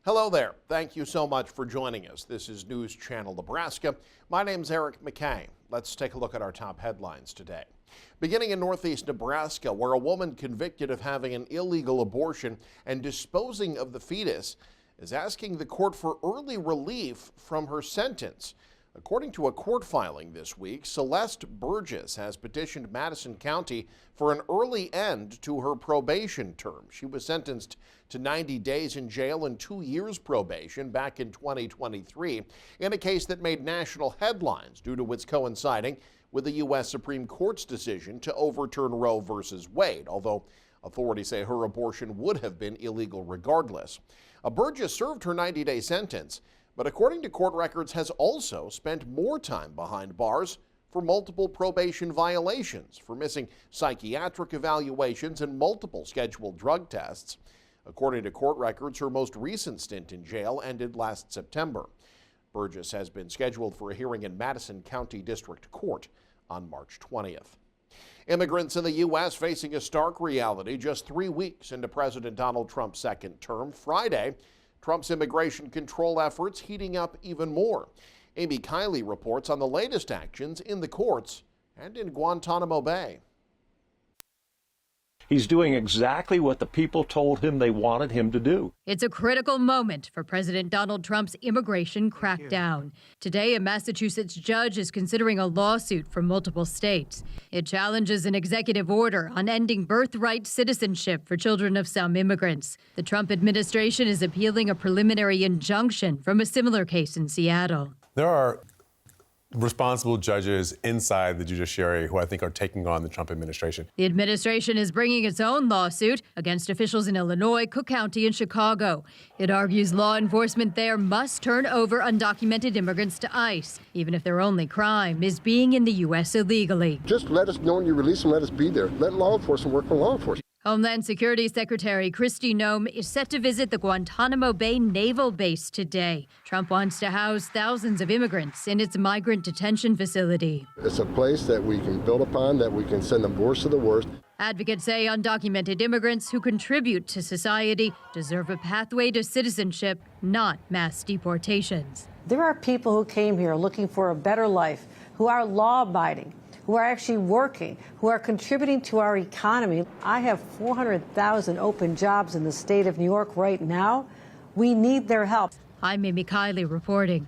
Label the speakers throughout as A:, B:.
A: Hello there. Thank you so much for joining us. This is News Channel Nebraska. My name's Eric McKay. Let's take a look at our top headlines today. Beginning in northeast Nebraska, where a woman convicted of having an illegal abortion and disposing of the fetus is asking the court for early relief from her sentence. According to a court filing this week, Celeste Burgess has petitioned Madison County for an early end to her probation term. She was sentenced to 90 days in jail and 2 years probation back in 2023 in a case that made national headlines due to its coinciding with the U.S. Supreme Court's decision to overturn Roe versus Wade, although authorities say her abortion would have been illegal regardless. Burgess served her 90-day sentence, but according to court records has also spent more time behind bars for multiple probation violations, for missing psychiatric evaluations and multiple scheduled drug tests. According to court records, her most recent stint in jail ended last September. Burgess has been scheduled for a hearing in Madison County District Court on March 20th. Immigrants in the U.S. facing a stark reality just 3 weeks into President Donald Trump's second term. Friday, Trump's immigration control efforts heating up even more. Amy Kiley reports on the latest actions in the courts and in Guantanamo Bay.
B: He's doing exactly what the people told him they wanted him to do.
C: It's a critical moment for President Donald Trump's immigration crackdown. Today, a Massachusetts judge is considering a lawsuit from multiple states. It challenges an executive order on ending birthright citizenship for children of some immigrants. The Trump administration is appealing a preliminary injunction from a similar case in Seattle.
D: There are responsible judges inside the judiciary who I think are taking on the Trump administration.
C: The administration is bringing its own lawsuit against officials in Illinois, Cook County, and Chicago. It argues law enforcement there must turn over undocumented immigrants to ICE, even if their only crime is being in the U.S. illegally.
E: Just let us know when you release them, let us be there. Let law enforcement work for law enforcement.
C: Homeland Security Secretary Kristi Noem is set to visit the Guantanamo Bay Naval Base today. Trump wants to house thousands of immigrants in its migrant detention facility.
E: It's a place that we can build upon, that we can send the worst of the worst.
C: Advocates say undocumented immigrants who contribute to society deserve a pathway to citizenship, not mass deportations.
F: There are people who came here looking for a better life, who are law-abiding, who are actually working, who are contributing to our economy. I have 400,000 open jobs in the state of New York right now. We need their help.
C: I'm Amy Kiley reporting.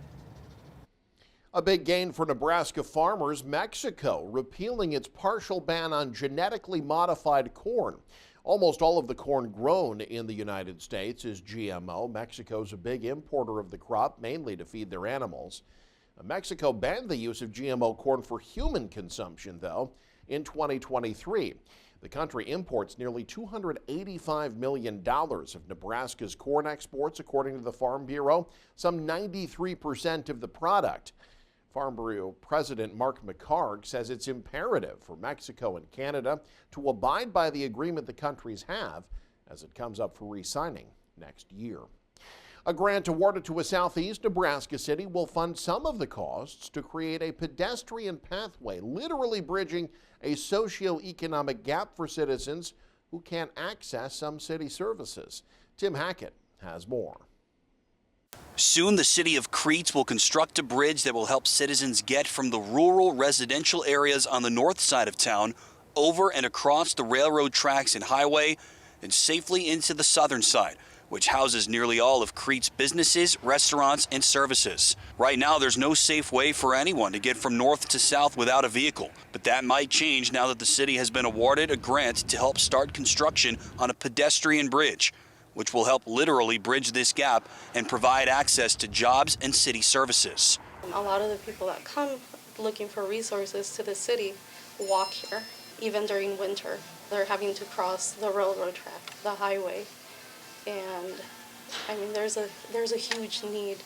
A: A big gain for Nebraska farmers. Mexico repealing its partial ban on genetically modified corn. Almost all of the corn grown in the United States is GMO. Mexico's a big importer of the crop, mainly to feed their animals. Mexico banned the use of GMO corn for human consumption, though, in 2023. The country imports nearly $285 million of Nebraska's corn exports, according to the Farm Bureau, some 93% of the product. Farm Bureau President Mark McHargue says it's imperative for Mexico and Canada to abide by the agreement the countries have as it comes up for re-signing next year. A grant awarded to a southeast Nebraska city will fund some of the costs to create a pedestrian pathway, literally bridging a socioeconomic gap for citizens who can't access some city services. Tim Hackett has more.
G: Soon, the city of Crete will construct a bridge that will help citizens get from the rural residential areas on the north side of town over and across the railroad tracks and highway and safely into the southern side, which houses nearly all of Crete's businesses, restaurants, and services. Right now, there's no safe way for anyone to get from north to south without a vehicle, but that might change now that the city has been awarded a grant to help start construction on a pedestrian bridge, which will help literally bridge this gap and provide access to jobs and city services.
H: A lot of the people that come looking for resources to the city walk here, even during winter. They're having to cross the railroad track, the highway. And I mean, there's a huge need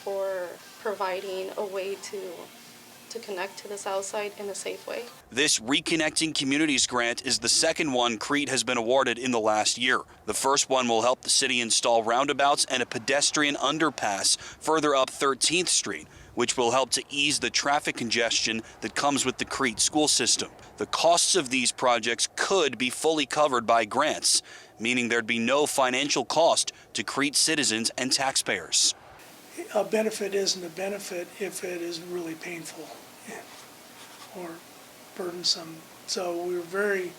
H: for providing a way to connect to the south side in a safe way.
G: This Reconnecting Communities grant is the second one Crete has been awarded in the last year. The first one will help the city install roundabouts and a pedestrian underpass further up 13th Street, which will help to ease the traffic congestion that comes with the Crete school system. The costs of these projects could be fully covered by grants, meaning there'd be no financial cost to Crete citizens and taxpayers.
I: A benefit isn't a benefit if it is really painful or burdensome. So we're very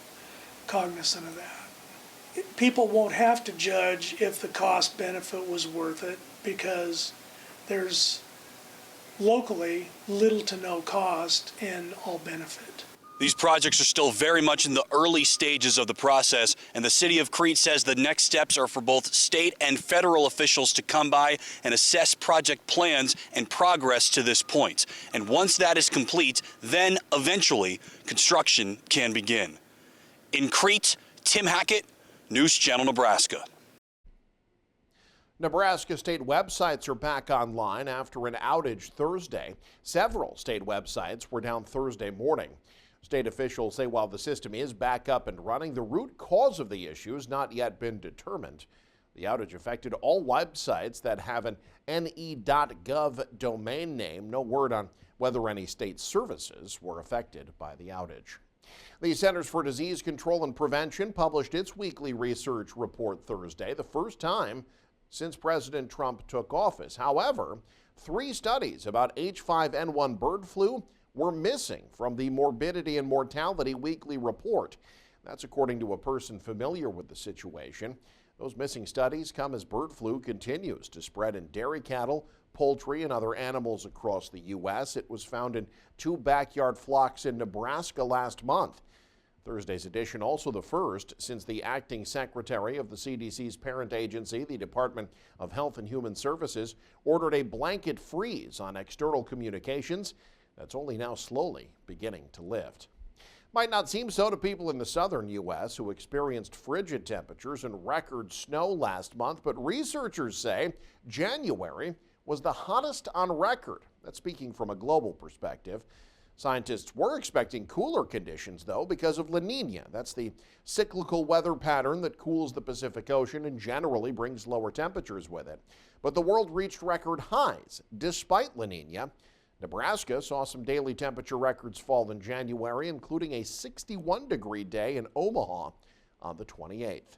I: cognizant of that. People won't have to judge if the cost benefit was worth it because there's locally little to no cost and all benefit.
G: These projects are still very much in the early stages of the process, and the city of Crete says the next steps are for both state and federal officials to come by and assess project plans and progress to this point. And once that is complete, then eventually construction can begin. In Crete, Tim Hackett, News Channel Nebraska.
A: Nebraska state websites are back online after an outage Thursday. Several state websites were down Thursday morning. State officials say while the system is back up and running, the root cause of the issue has not yet been determined. The outage affected all websites that have an ne.gov domain name. No word on whether any state services were affected by the outage. The Centers for Disease Control and Prevention published its weekly research report Thursday, the first time since President Trump took office. However, 3 studies about H5N1 bird flu were missing from the Morbidity and Mortality Weekly Report. That's according to a person familiar with the situation. Those missing studies come as bird flu continues to spread in dairy cattle, poultry, and other animals across the U.S. It was found in 2 backyard flocks in Nebraska last month. Thursday's edition also the first since the acting secretary of the CDC's parent agency, the Department of Health and Human Services, ordered a blanket freeze on external communications. That's only now slowly beginning to lift. Might not seem so to people in the southern U.S. who experienced frigid temperatures and record snow last month, but researchers say January was the hottest on record. That's speaking from a global perspective. Scientists were expecting cooler conditions, though, because of La Nina. That's the cyclical weather pattern that cools the Pacific Ocean and generally brings lower temperatures with it. But the world reached record highs despite La Nina. Nebraska saw some daily temperature records fall in January, including a 61-degree day in Omaha on the 28th.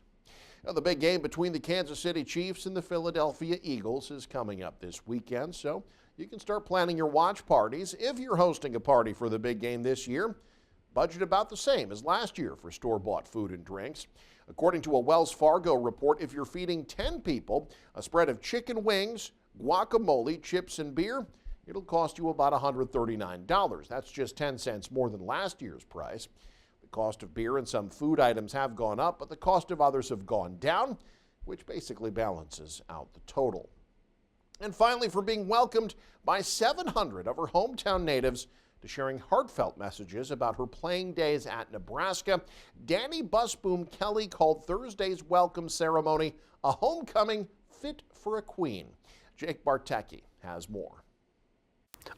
A: Now, the big game between the Kansas City Chiefs and the Philadelphia Eagles is coming up this weekend, so you can start planning your watch parties. If you're hosting a party for the big game this year, budget about the same as last year for store-bought food and drinks. According to a Wells Fargo report, if you're feeding 10 people a spread of chicken wings, guacamole, chips, and beer, it'll cost you about $139. That's just 10 cents more than last year's price. The cost of beer and some food items have gone up, but the cost of others have gone down, which basically balances out the total. And finally, for being welcomed by 700 of her hometown natives to sharing heartfelt messages about her playing days at Nebraska, Dani Busboom Kelly called Thursday's welcome ceremony a homecoming fit for a queen. Jake Bartecki has more.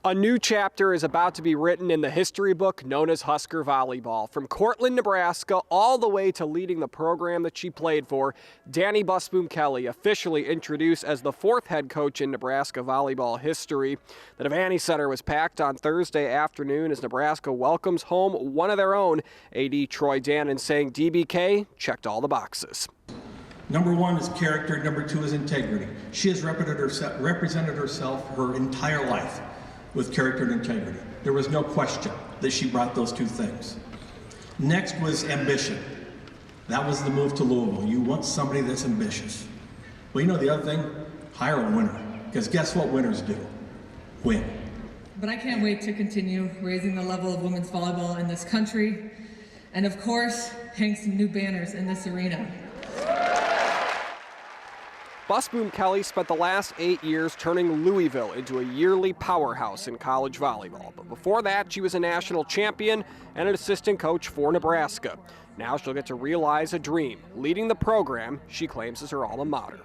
J: A new chapter is about to be written in the history book known as Husker Volleyball. From Cortland, Nebraska, all the way to leading the program that she played for, Dani Busboom Kelly, officially introduced as the 4th head coach in Nebraska volleyball history. The Devaney Center was packed on Thursday afternoon as Nebraska welcomes home one of their own, AD Troy Dannon, saying DBK checked all the boxes.
K: Number 1 is character, number 2 is integrity. She has represented herself her entire life with character and integrity. There was no question that she brought those 2 things. Next was ambition. That was the move to Louisville. You want somebody that's ambitious. Well, you know the other thing? Hire a winner. Because guess what winners do? Win.
L: But I can't wait to continue raising the level of women's volleyball in this country. And of course, hang some new banners in this arena.
J: Busboom Kelly spent the last 8 years turning Louisville into a yearly powerhouse in college volleyball. But before that, she was a national champion and an assistant coach for Nebraska. Now she'll get to realize a dream, leading the program she claims is her alma mater.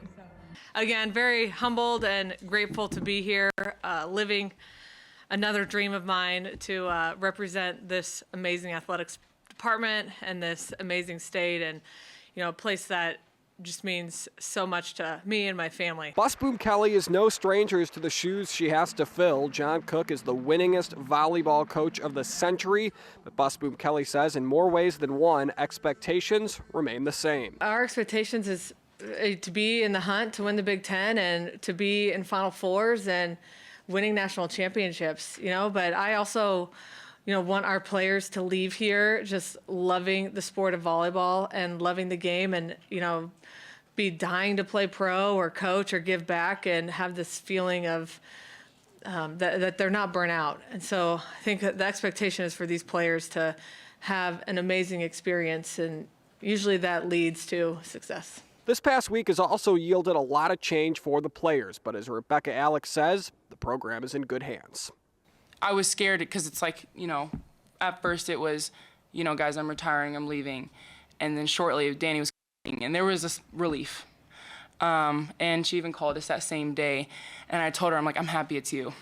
L: Again, very humbled and grateful to be here, living another dream of mine to represent this amazing athletics department and this amazing state, and a place that just means so much to me and my family.
J: Busboom Kelly is no stranger to the shoes she has to fill. John Cook is the winningest volleyball coach of the century, but Busboom Kelly says in more ways than one, expectations remain the same.
L: Our expectations is to be in the hunt to win the Big Ten and to be in Final Fours and winning national championships, but I also want our players to leave here just loving the sport of volleyball and loving the game and, be dying to play pro or coach or give back and have this feeling of that they're not burnt out. And so I think that the expectation is for these players to have an amazing experience, and usually that leads to success.
J: This past week has also yielded a lot of change for the players, but as Rebecca Alex says, the program is in good hands.
M: I was scared because it's like, at first it was, guys, I'm retiring, I'm leaving. And then shortly, Dani was coming, and there was this relief. And she even called us that same day, and I told her, I'm like, I'm happy it's you.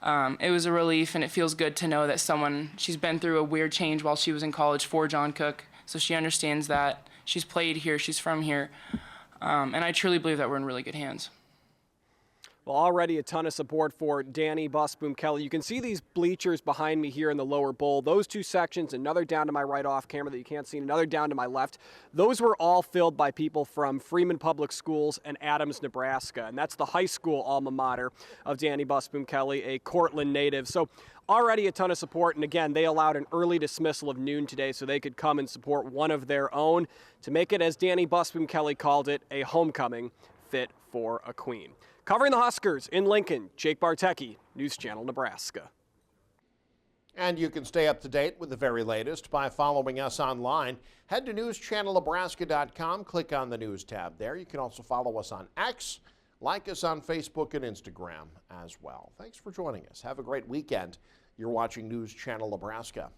M: It was a relief, and it feels good to know that she's been through a weird change while she was in college for John Cook, so she understands that. She's played here, she's from here, and I truly believe that we're in really good hands.
J: Well, already a ton of support for Dani Busboom Kelly. You can see these bleachers behind me here in the lower bowl. Those two sections, another down to my right off camera that you can't see, and another down to my left, those were all filled by people from Freeman Public Schools and Adams, Nebraska. And that's the high school alma mater of Dani Busboom Kelly, a Cortland native. So already a ton of support. And again, they allowed an early dismissal of noon today so they could come and support one of their own to make it, as Dani Busboom Kelly called it, a homecoming fit for a queen. Covering the Huskers in Lincoln, Jake Bartecki, News Channel Nebraska.
A: And you can stay up to date with the very latest by following us online. Head to newschannelnebraska.com, click on the News tab there. You can also follow us on X, like us on Facebook and Instagram as well. Thanks for joining us. Have a great weekend. You're watching News Channel Nebraska.